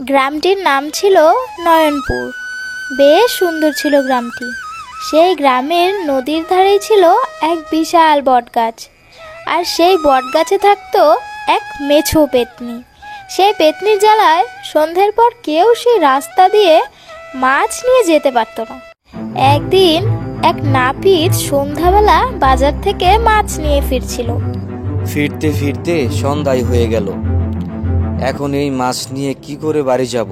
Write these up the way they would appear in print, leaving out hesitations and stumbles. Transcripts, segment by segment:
গ্রামটির নাম ছিল নয়নপুর। বেশ সুন্দর ছিল গ্রামটি। সেই গ্রামের নদীর ধারেই ছিল এক বিশাল বটগাছ, আর সেই বটগাছে থাকতো এক মেছো পেতনি। সেই পেতনির জ্বালায় সন্ধ্যের পর কেউ সেই রাস্তা দিয়ে মাছ নিয়ে যেতে পারত না। একদিন এক নাপিত সন্ধ্যাবেলা বাজার থেকে মাছ নিয়ে ফিরছিল। ফিরতে ফিরতে সন্ধ্যায় হয়ে গেল। এখন এই মাছ নিয়ে কি করে বাড়ি যাব?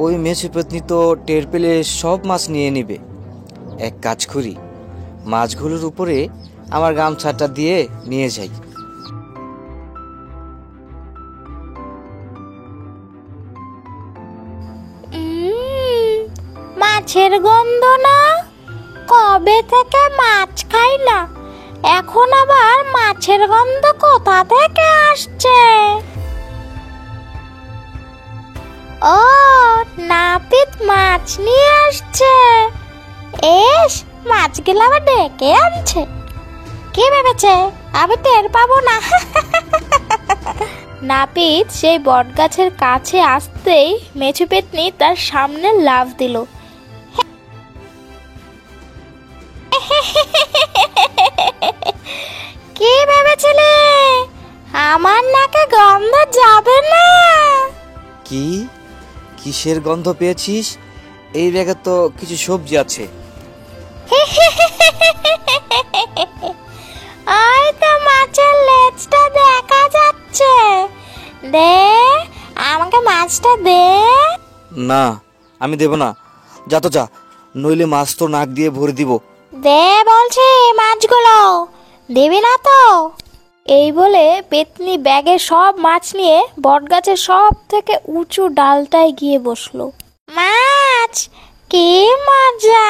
ওই মেছো পেতনি তো টের পেলে সব মাছ নিয়ে নেবে। এক কাজ করি, মাছগুলোর উপরে আমার গামছাটা দিয়ে নিয়ে যাই। মাছের গন্ধ না? কবে থেকে মাছ খাই না, এখন আবার মাছের গন্ধ কোথা থেকে আসছে? ও, নাপিত মাছ নিয়ে আসছে। এস, মাছগুলো আবার ডেকে আনছে। কি ভেবেছে আমি টের পাবো না? নাপিত সেই বটগাছের কাছে আসতেই মেছো পেতনি তার সামনে লাফ দিল। কি ভেবেছিলে আমার নাকে গন্ধ যাবে না? কিসের গন্ধ পেয়েছিস? এই ব্যাগে তো কিছু সবজি আছে। ওই তো মাছের লেজটা দেখা যাচ্ছে। দে, আমাকে মাছটা দে। না, আমি দেব না। যা তো যা, নইলে মাছ তো নাক দিয়ে ভরে দিব। দে বলছি মাছগুলো, দিবি না তো? এই বলে পেতনি ব্যাগে সব মাছ নিয়ে বটগাছের সব থেকে উঁচু ডালটায় গিয়ে বসলো। মাছ, কি মজা!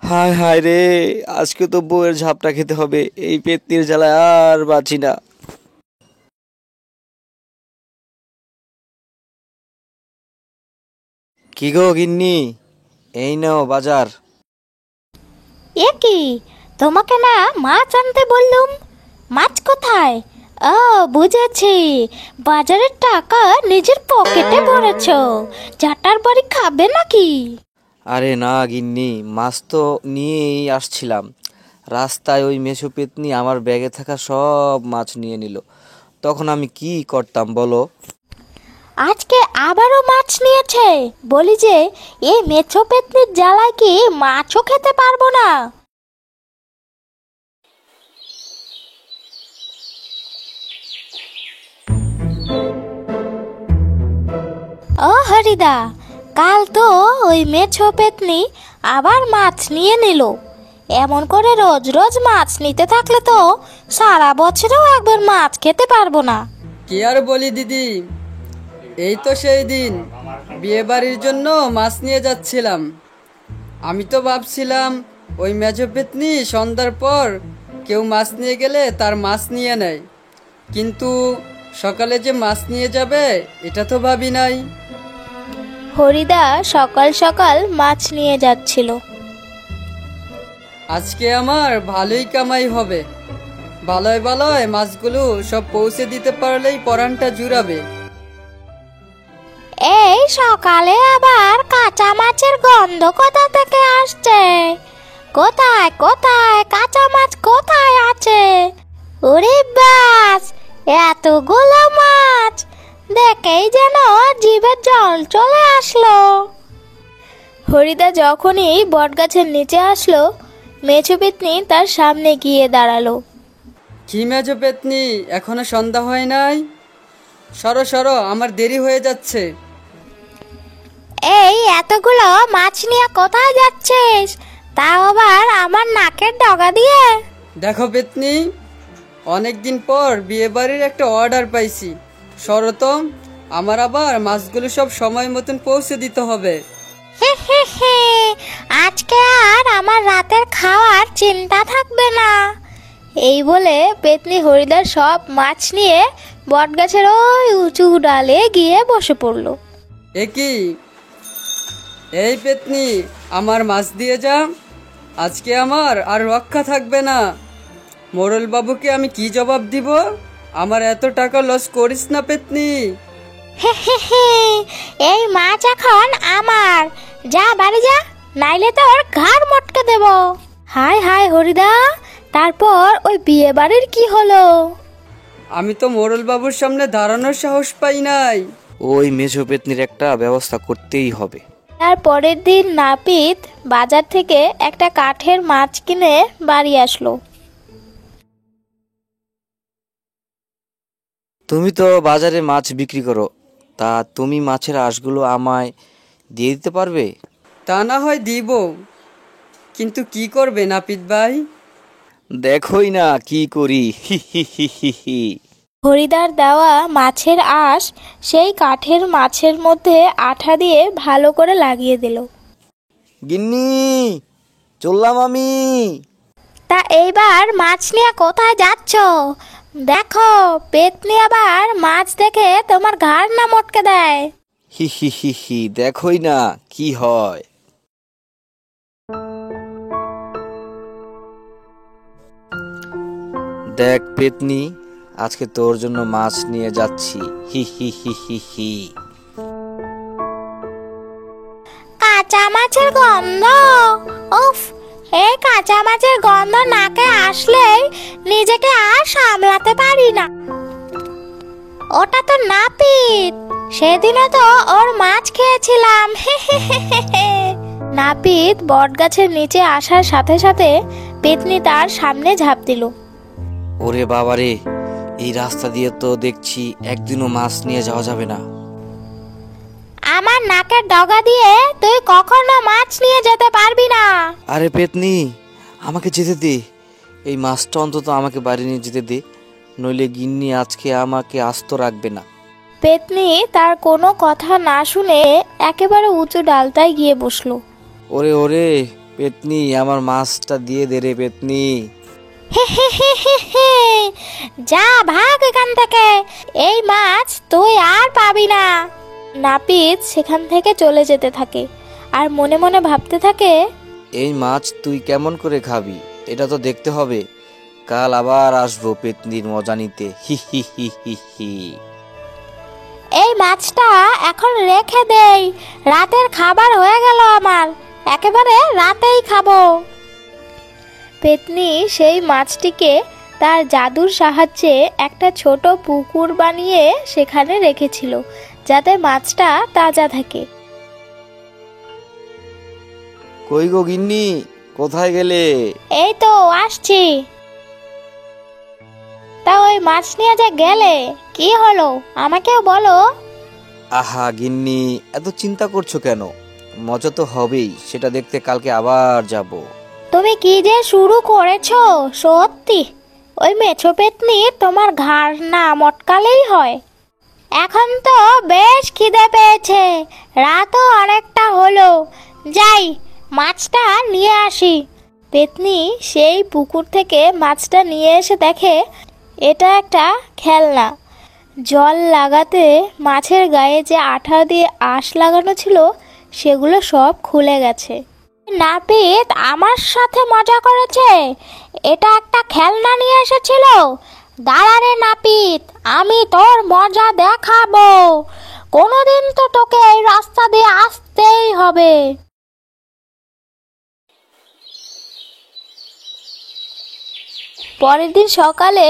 হায় হায় রে, আজকে তো বউয়ের ঝাপটা খেতে হবে। এই পেতনির জ্বালায় আর বাঁচি না। কি গো গিন্নি, এই নাও বাজার। এ কি, তোমাকে না মাছ আনতে বললুম? মাছ কোথায়? ও, বুঝেছি, বাজারের টাকা নিজের পকেটে ভরেছ। চাটার বাড়ি খাবে নাকি? আরে না গিন্নি, মাছ তো নিয়েই আসছিলাম। রাস্তায় ওই মেছো পেতনি আমার ব্যাগে থাকা সব মাছ নিয়ে নিল। তখন আমি কি করতাম বলো? আজকে আবারও মাছ নিয়েছে। বলি যে এই মেছো পেতনির জ্বালায় কি মাছও খেতে পারবো না। ও হরিদা, কাল তো ওই মেছো পেতনি আবার মাছ নিয়ে নিল। এমন করে রোজ রোজ মাছ নিতে থাকলে তো সারা বছরেও একবার মাছ খেতে পারবো না। কি আর বলি দিদি, এই তো সেই দিন বিয়ে বাড়ির জন্য মাছ নিয়ে যাচ্ছিলাম। আমি তো ভাবছিলাম ওই মেজো পেতনি সন্ধ্যার পর কেউ মাছ নিয়ে গেলে তার মাছ নিয়ে নেয়, কিন্তু সকালে যে মাছ নিয়ে যাবে এটা তো ভাবি নাই। হরিদা সকাল সকাল মাছ নিয়ে যাচ্ছিল। আজকে আমার ভালোই কামাই হবে। ভালোয় ভালোয় মাছগুলো সব পৌঁছে দিতে পারলেই পরানটা জুড়াবে। এই সকালে আবার কাঁচা মাছের গন্ধ কোথা থেকে আসছে? কোথায় কোথায় কাঁচা মাছ কোথায় আছে? ওরে বাস, এতগুলো মাছ দেখেই যেন জিভে জল চলে আসলো। হরিদা যখনই বটগাছের নিচে আসলো, মেছো পেতনি তার সামনে গিয়ে দাঁড়ালো। কি মেজো পেতনি, এখনো সন্ধ্যা হয় নাই? সরো সরো, আমার দেরি হয়ে যাচ্ছে। এই এতগুলো মাছ নিয়ে কোথায় যাচ্ছিস, তাও আবার আমার নাকের ডগা দিয়ে? দেখো পেতনি, অনেকদিন পর বিয়ে বাড়ির একটা অর্ডার পাইছি। সরো তো, আমার আবার মাছগুলো সব সময় মতন পৌঁছে দিতে হবে। আজকে আর আমার রাতের খাওয়ার চিন্তা থাকবে না। এই বলে পেতনি হরিদার সব মাছ নিয়ে বটগাছের ওই উঁচু ডালে গিয়ে বসে পড়লো। এই পেতনি, আমার মাছ দিয়ে যা, আজকে আমার আর রক্ষা থাকবে না। মোড়ল বাবুকে আমি কি জবাব দিব? আমার এত টাকা লস করিস না পেতনি। হে হে হে, এই মাছ এখন আমার। যা বাড়ি যা, নাইলে তোর ঘাড় মটকে দেব। হায় হায় হরিদা, তারপর ওই বিয়ে বাড়ির কি হলো? আমি তো মোড়ল বাবুর সামনে দাঁড়ানোর সাহস পাই নাই। ওই মেঝো পেতনির একটা ব্যবস্থা করতেই হবে। তার পরের দিন নাপিত বাজার থেকে একটা কাঠের মাছ কিনে বাড়ি আসলো। তুমি তো বাজারে মাছ বিক্রি করো, তা তুমি মাছের আঁশগুলো আমায় দিয়ে দিতে পারবে? তা না হয় দিব, কিন্তু কি করবে নাপিত ভাই? দেখোই না কি করি, হি হি হি হি হি। হরিদার দেওয়া মাছের আঁশ সেই কাঠের মাছের মধ্যে আঠা দিয়ে ভালো করে লাগিয়ে দিল। গিন্নি, চললাম আমি। তা এইবার মাছ নিয়ে কোথায় যাচ্ছ? দেখো, পেতনি আবার মাছ দেখে তোমার ঘাড় না মটকে দেয়। হি হি হি হি, দেখোই না কি হয়। দেখ পেতনি, আজকে তোর জন্য মাছ নিয়ে যাচ্ছি, হি হি হি হি হি। কাঁচা মাছের গন্ধ, উফ, এই কাঁচা মাছের গন্ধ নাকে আসলেই নিজেকে আর সামলাতে পারি না। ওটা তো নাপিত, সেদিনও তো ওর মাছ খেয়েছিলাম। হে হে হে হে হে। নাপিত বটগাছের নিচে আসার সাথে সাথে পেতনি তার সামনে ঝাঁপ দিল। ওরে বাবারে, এই রাস্তা দিয়ে তো দেখছি একদিনও মাছ নিয়ে যাওয়া যাবে না। আমার নাকের ডগা দিয়ে তুই কখনো মাছ নিয়ে যেতে পারবি না। আরে পেতনি, আমাকে যেতে দে, এই মাছটা অন্তত আমাকে বাড়ি নিয়ে যেতে দে, নইলে গিন্নি আজকে আমাকে আস্ত রাখবে না। পেতনি তার কোনো কথা না শুনে একেবারে উঁচু ডালটায় গিয়ে বসলো। ওরে ওরে পেতনি, আমার মাছটা দিয়ে দে রে পেতনি। হে হে হে হে হে, যা ভাগ এখান থেকে, এই মাছ তুই আর পাবি না। নাপিত সেখান থেকে চলে যেতে থাকে আর মনে মনে ভাবতে থাকে, এই মাছ তুই কেমন করে খাবি, এটা তো দেখতে হবে। কাল আবার আসবো পেতনির মজা নিতে, হি হি হি হি হি। এই মাছটা এখন রেখে দেই, রাতের খাবার হয়ে গেল আমার, একেবারে রাতেই খাবো। পেতনি সেই মাছটিকে তার জাদুর সাহায্যে একটা ছোট পুকুর বানিয়ে সেখানে রেখেছিল, যাতে মাছটা তাজা থাকে। কই গো গিন্নি, কোথায় গেলে? এই তো আসছি। তা ওই মাছ নিয়ে যে গেলে, কি হলো আমাকেও বলো। আহা গিন্নি, এত চিন্তা করছো কেন? মজা তো হবেই, সেটা দেখতে কালকে আবার যাব। তুমি কি যে শুরু করেছো, সত্যি ওই মেছো পেতনি তোমার ঘাড় না মটকালেই হয়। এখন তো বেশ খিদে পেয়েছে, রাতও অনেকটা হলো, যাই মাছটা নিয়ে আসি। পেতনি সেই পুকুর থেকে মাছটা নিয়ে এসে দেখে এটা একটা খেলনা। জল লাগাতে মাছের গায়ে যে আঠা দিয়ে আঁশ লাগানো ছিল সেগুলো সব খুলে গেছে। নাপিত আমার সাথে মজা করেছে, এটা একটা খেলনা নিয়ে এসেছিল। দাঁড়া রে নাপিত, আমি তোর মজা দেখাবো, কোনোদিন তো তোকে এই রাস্তা দিয়ে আসতেই হবে। পরের দিন সকালে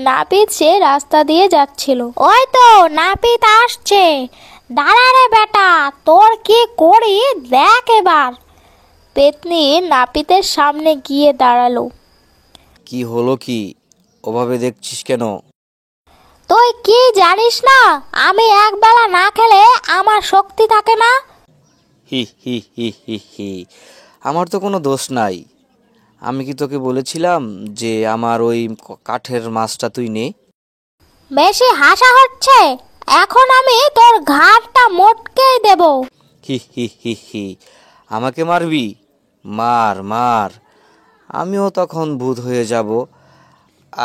নাপিত সে রাস্তা দিয়ে যাচ্ছিল। ওই তো নাপিত আসছে, দাঁড়া রে বেটা, তোর কি করি দেখ এবার। পেতনি নাপিতের সামনে গিয়ে দাঁড়ালো। কি হলো কি, ওভাবে দেখছিস কেন? তুই কি জানিস না, আমি একবেলা না খেলে আমার শক্তি থাকে না। হি হি হি হি হি, আমার তো কোনো দোষ নাই। আমি কি তোকে বলেছিলাম যে আমার ওই কাঠের মাছটা তুই নে? বেশি হাসা হচ্ছে, এখন আমি তোর ঘাড়টা মটকেই দেব। হি হি হি হি, আমাকে মারবি? মার মার, আমিও তখন ভূত হয়ে যাব,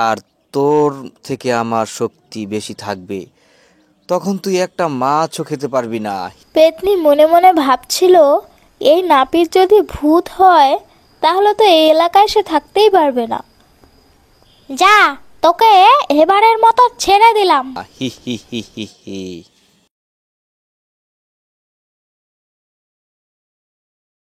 আর তোর থেকে আমার শক্তি বেশি থাকবে, তখন তুই একটা মাছও খেতে পারবি না। পেতনি মনে মনে ভাবছিল, এই নাপিত যদি ভূত হয় তাহলে তো এই এলাকায় সে থাকতেই পারবে না। যা, তোকে এবারের মতো ছেড়ে দিলাম। হি হি হি হি হি।